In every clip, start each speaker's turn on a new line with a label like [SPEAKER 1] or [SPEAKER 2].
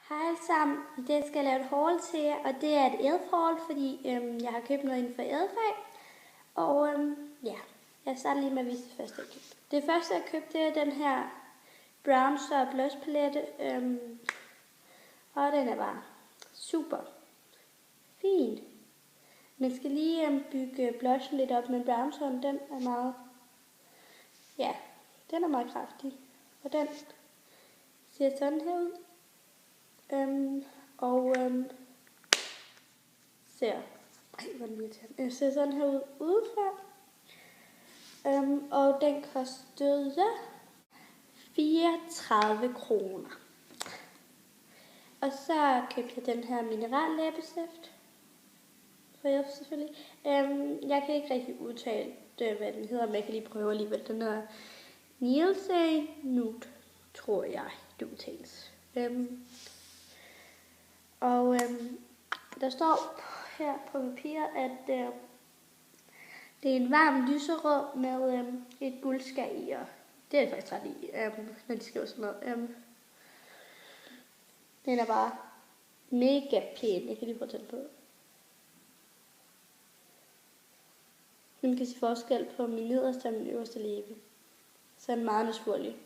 [SPEAKER 1] Hej alle sammen. I dag skal jeg lave et haul til jer, og det er et elf-haul, fordi jeg har købt noget inden for elfag. Og jeg starter lige med at vise det første, jeg købte. Det første, jeg købte, det er den her Bronzer Blush Palette. Og den er bare super fin. Man skal lige bygge blushen lidt op, men bronzeren, den er meget kraftig. Og den ser sådan her ud. Ser sådan her ud udefra. Og den kostede 34 kroner. Og så købte jeg den her minerallæbestift. For jeg selvfølgelig. Jeg kan ikke rigtig udtale hvad den hedder, men jeg kan lige prøve alligevel. Den hedder Nielsen Nude, tror jeg, det udtales. Der står her på papiret, at det er en varm lyserød med et guldskær i, og det er det faktisk ret i, når de skriver sådan noget. Den er bare mega pæn. Jeg kan lige prøve at tage den på. Man kan se forskel på min nederste og min øverste læbe. Så er den meget naturlig.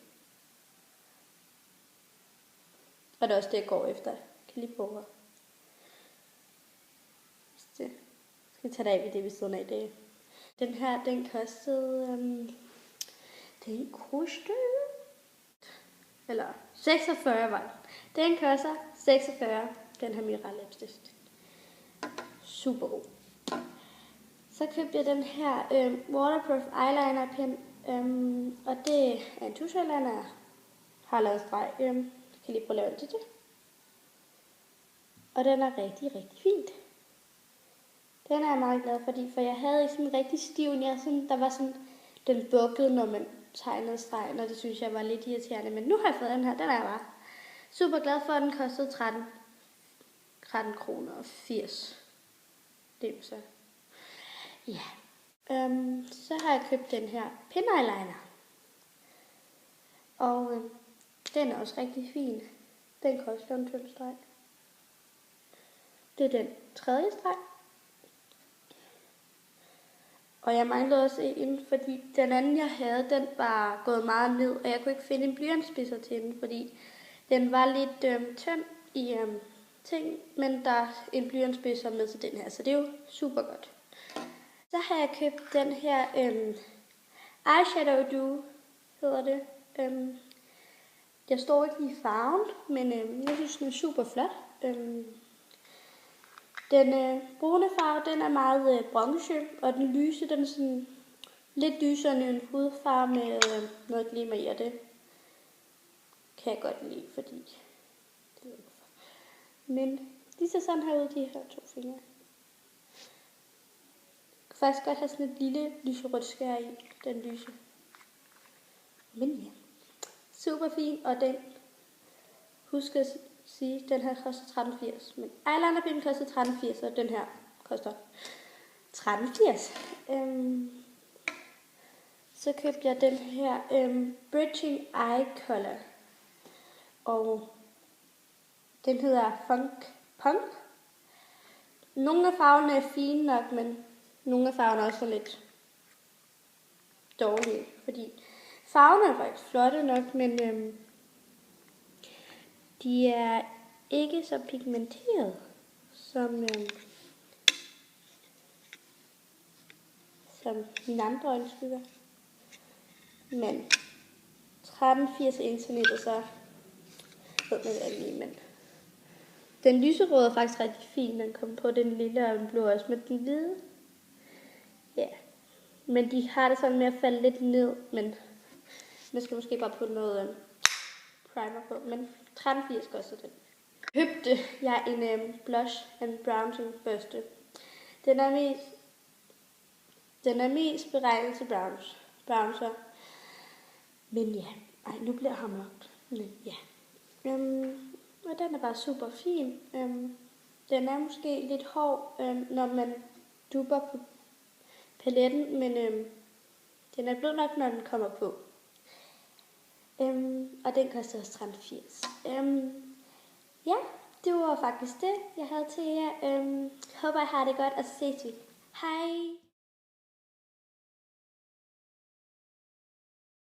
[SPEAKER 1] Og det er også det, jeg går efter. Jeg kan lige prøve. Jeg skal tage det af ved det ved siden af det. Den her, den kostede, 46 var den. Den koster 46, den her mineral læbestift. Super god. Så købte jeg den her waterproof eyeliner pen, og det er en tusche eyeliner, jeg har lavet streg. Jeg kan lige prøve at lave det til det. Og den er rigtig, rigtig fint. Den er jeg meget glad for jeg havde ikke sådan en rigtig stiv, der var sådan, den bukkede, når man tegnede stregen, og det synes jeg var lidt irriterende. Men nu har jeg fået den her, den er jeg bare super glad for, den kostede 13 kroner og 80. Det er jo så. Ja. Så har jeg købt den her pen eyeliner. Og den er også rigtig fin. Den koster en 12 streg. Det er den tredje streg. Og jeg manglede også en, fordi den anden jeg havde, den var gået meget ned, og jeg kunne ikke finde en blyantspidser til den, fordi den var lidt tynd i ting, men der er en blyantspidser med til den her, så det er jo super godt. Så har jeg købt den her Eyeshadow Duo, hedder det. Jeg står ikke i farven, men jeg synes, den er super flot. Den brune farve, den er meget bronze, og den lyse, den er sådan lidt lysere end en hudfarve med noget glimmer i, og det kan jeg godt lide, fordi det ved jeg hvorfor. Men de ser sådan her ud, de her to fingre. Jeg kan faktisk godt have sådan et lille lyserødt skær i, den lyse. Men ja, super fin, og den, husk at sige, den her koster 13,80. Men eyelinerpinden koster 13,80, og den her koster 13,80. Så købte jeg den her Bridging Eye Color. Og den hedder Funk Punk. Nogle af farverne er fine nok, men nogle af farverne er også lidt dårlige. Fordi farverne er faktisk flotte nok, men de er ikke så pigmenteret som mine andre øjenskygger. Men 13,80 internet, så ved man det lige, men den lyserøde er faktisk rigtig fin, den kom på den lille og den blå også, men den hvide, ja. Men de har det sådan med at falde lidt ned, men man skal måske bare putte noget primer på, men 13,80 koster den. Købte jeg en blush and bronzing børste. Den er mest beregnet til bronzer. Men ja, nu bliver jeg mørkt. Men ja. Og den er bare super fin. Den er måske lidt hård, når man dupper på paletten, men den er blød nok, når den kommer på. Og den koster også 13,80. Ja, det var faktisk det, jeg havde til jer. Håber, I har det godt, og så ses vi. Hej!